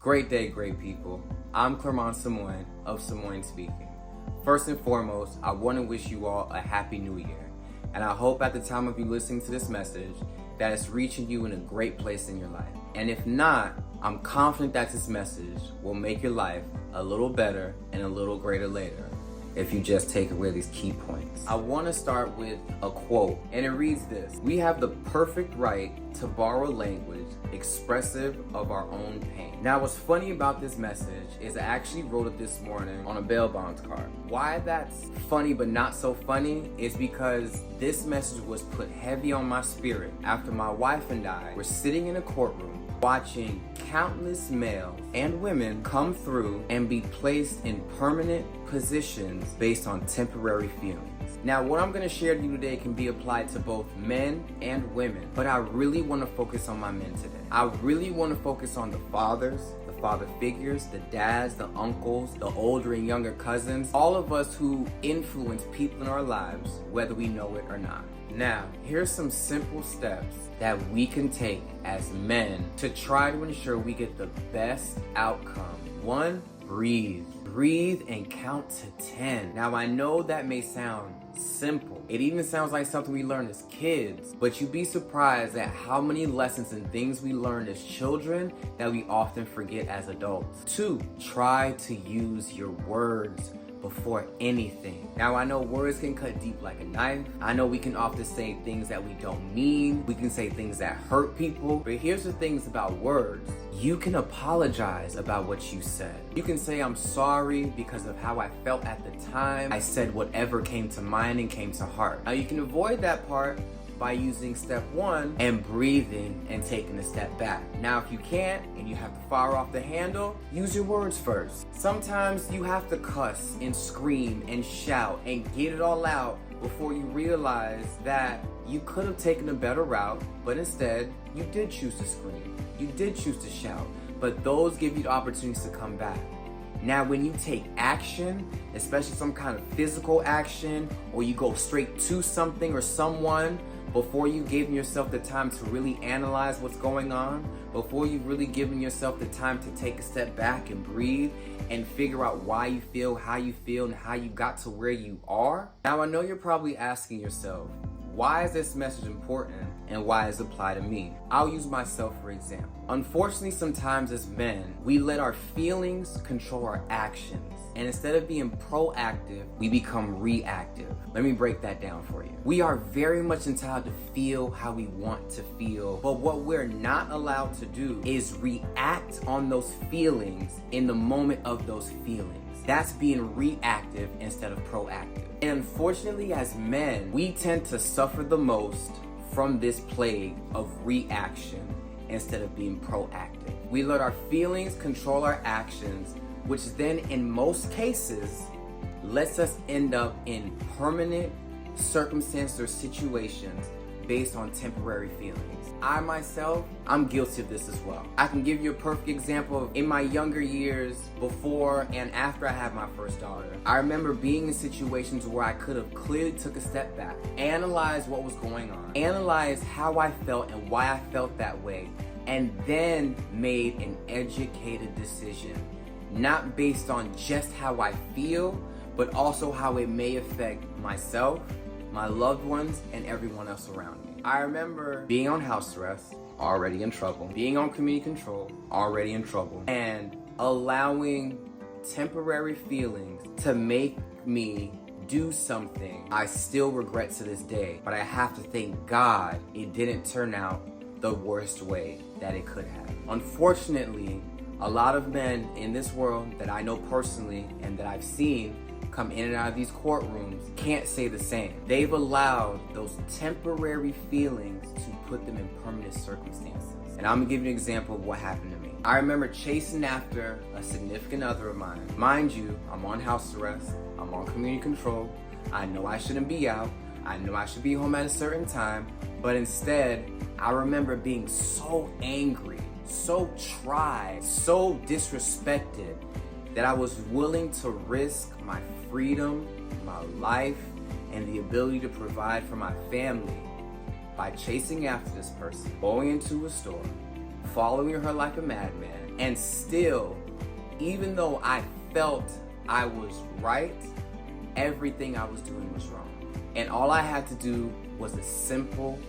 Great day, great people. I'm Clermont Samoin of Samoin Speaking. First and foremost, I want to wish you all a happy new year. And I hope at the time of you listening to this message that it's reaching you in a great place in your life. And if not, I'm confident that this message will make your life a little better and a little greater later if you just take away these key points. I want to start with a quote, and it reads this: "We have the perfect right to borrow language expressive of our own pain." Now, what's funny about this message is I actually wrote it this morning on a bail bonds card. Why that's funny but not so funny is because this message was put heavy on my spirit after my wife and I were sitting in a courtroom watching countless males and women come through and be placed in permanent positions based on temporary feelings. Now, what I'm going to share to you today can be applied to both men and women, but I really want to focus on my men today. I really want to focus on the fathers, the father figures, the dads, the uncles, the older and younger cousins, all of us who influence people in our lives, whether we know it or not. Now, here's some simple steps that we can take as men to try to ensure we get the best outcome. 1, breathe. Breathe and count to 10. Now, I know that may sound simple. It even sounds like something we learn as kids, but you'd be surprised at how many lessons and things we learned as children that we often forget as adults. 2, try to use your words before anything. Now, I know words can cut deep like a knife. I know we can often say things that we don't mean. We can say things that hurt people. But here's the things about words. You can apologize about what you said. You can say, "I'm sorry because of how I felt at the time. I said whatever came to mind and came to heart." Now, you can avoid that part by using step 1 and breathing and taking a step back. Now, if you can't and you have to fire off the handle, use your words first. Sometimes you have to cuss and scream and shout and get it all out before you realize that you could have taken a better route, but instead you did choose to scream. You did choose to shout, but those give you the opportunities to come back. Now, when you take action, especially some kind of physical action, or you go straight to something or someone, before you've given yourself the time to really analyze what's going on, before you've really given yourself the time to take a step back and breathe and figure out why you feel, how you feel, and how you got to where you are. Now, I know you're probably asking yourself, why is this message important and why does it apply to me? I'll use myself for example. Unfortunately, sometimes as men, we let our feelings control our actions. And instead of being proactive, we become reactive. Let me break that down for you. We are very much entitled to feel how we want to feel, but what we're not allowed to do is react on those feelings in the moment of those feelings. That's being reactive instead of proactive. And unfortunately, as men, we tend to suffer the most from this plague of reaction instead of being proactive. We let our feelings control our actions, which then in most cases lets us end up in permanent circumstances or situations based on temporary feelings. I myself, I'm guilty of this as well. I can give you a perfect example of in my younger years, before and after I had my first daughter. I remember being in situations where I could have clearly took a step back, analyzed what was going on, analyzed how I felt and why I felt that way, and then made an educated decision, not based on just how I feel, but also how it may affect myself, my loved ones, and everyone else around me. I remember being on house arrest, already in trouble, being on community control, already in trouble, and allowing temporary feelings to make me do something I still regret to this day, but I have to thank God it didn't turn out the worst way that it could have. Unfortunately, a lot of men in this world that I know personally and that I've seen come in and out of these courtrooms can't say the same. They've allowed those temporary feelings to put them in permanent circumstances. And I'm gonna give you an example of what happened to me. I remember chasing after a significant other of mine. Mind you, I'm on house arrest, I'm on community control, I know I shouldn't be out, I know I should be home at a certain time, but instead, I remember being so angry, so tried, so disrespected that I was willing to risk my freedom, my life, and the ability to provide for my family by chasing after this person, going into a store, following her like a madman, And still, even though I felt I was right, everything I was doing was wrong. And all I had to do was a simple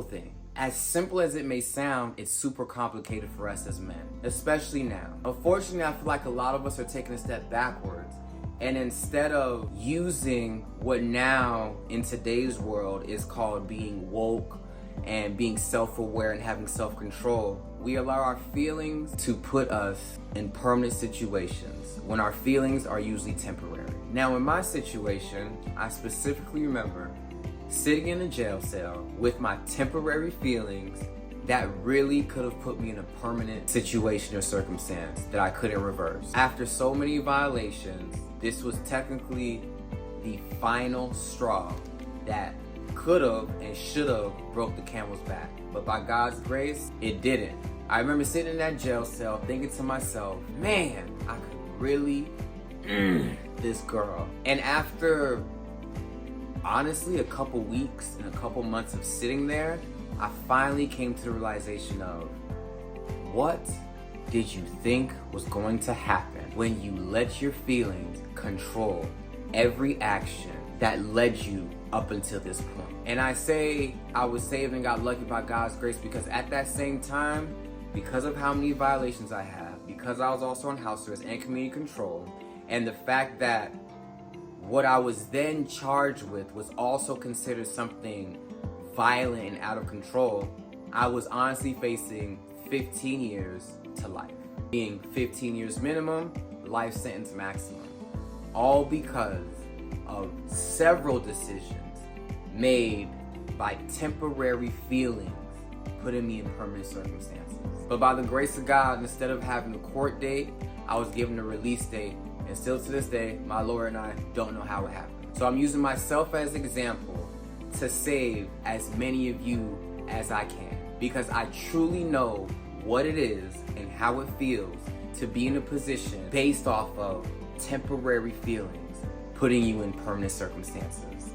thing. As simple as it may sound, it's super complicated for us as men, especially now. Unfortunately, I feel like a lot of us are taking a step backwards. And instead of using what now in today's world is called being woke and being self-aware and having self-control, we allow our feelings to put us in permanent situations when our feelings are usually temporary. Now in my situation, I specifically remember sitting in a jail cell with my temporary feelings that really could have put me in a permanent situation or circumstance that I couldn't reverse. After so many violations, this was technically the final straw that could have and should have broke the camel's back. But by God's grace, it didn't. I remember sitting in that jail cell thinking to myself, man, I could really this girl. And after honestly a couple weeks and a couple months of sitting there, I finally came to the realization of, what did you think was going to happen when you let your feelings control every action that led you up until this point? And I say I was saved and got lucky by God's grace because at that same time, because of how many violations I have, because I was also on house arrest and community control, and the fact that what I was then charged with was also considered something violent and out of control, I was honestly facing 15 years to life. Being 15 years minimum, life sentence maximum. All because of several decisions made by temporary feelings putting me in permanent circumstances. But by the grace of God, instead of having a court date, I was given a release date. And still to this day, my lawyer and I don't know how it happened. So I'm using myself as an example to save as many of you as I can. Because I truly know what it is and how it feels to be in a position based off of temporary feelings, putting you in permanent circumstances.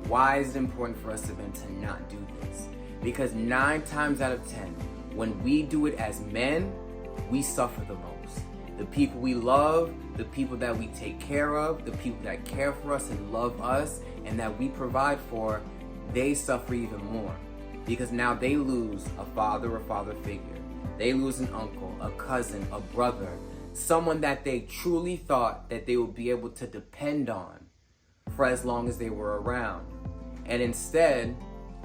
Why is it important for us men to not do this? Because 9 times out of 10, when we do it as men, we suffer the most. The people we love, the people that we take care of, the people that care for us and love us and that we provide for, they suffer even more. Because now they lose a father or father figure. They lose an uncle, a cousin, a brother, someone that they truly thought that they would be able to depend on for as long as they were around. And instead,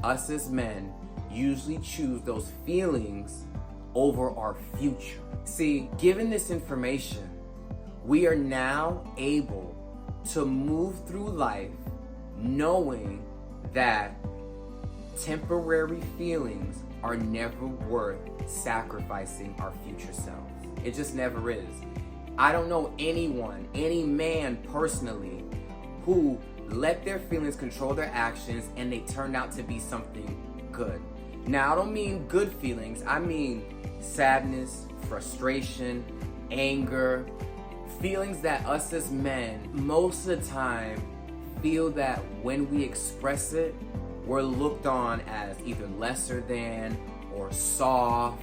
us as men usually choose those feelings over our future. See, given this information, we are now able to move through life knowing that temporary feelings are never worth sacrificing our future selves. It just never is. I don't know anyone, any man personally, who let their feelings control their actions and they turned out to be something good. Now, I don't mean good feelings. I mean sadness, frustration, anger, feelings that us as men, most of the time, feel that when we express it, we're looked on as either lesser than or soft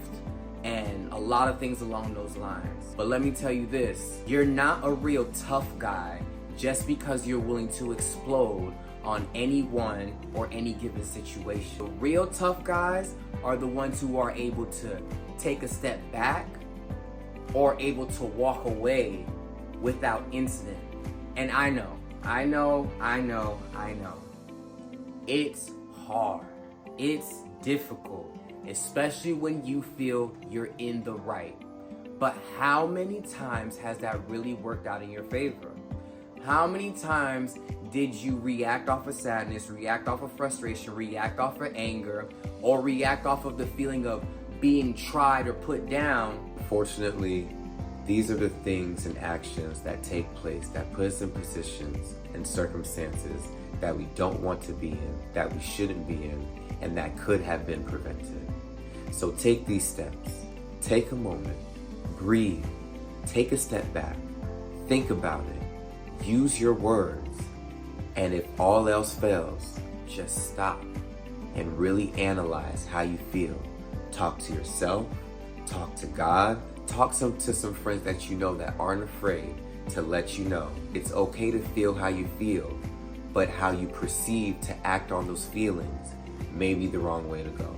and a lot of things along those lines. But let me tell you this, you're not a real tough guy just because you're willing to explode on anyone or any given situation. The real tough guys are the ones who are able to take a step back or able to walk away without incident. And I know. It's hard. It's difficult, especially when you feel you're in the right. But how many times has that really worked out in your favor? How many times did you react off of sadness, react off of frustration, react off of anger, or react off of the feeling of being tried or put down? Fortunately, these are the things and actions that take place that put us in positions and circumstances that we don't want to be in, that we shouldn't be in, and that could have been prevented. So take these steps. Take a moment. Breathe. Take a step back. Think about it. Use your words. And if all else fails, just stop and really analyze how you feel. Talk to yourself, Talk to God. Talk to some friends that you know that aren't afraid to let you know it's okay to feel how you feel, but how you perceive to act on those feelings may be the wrong way to go.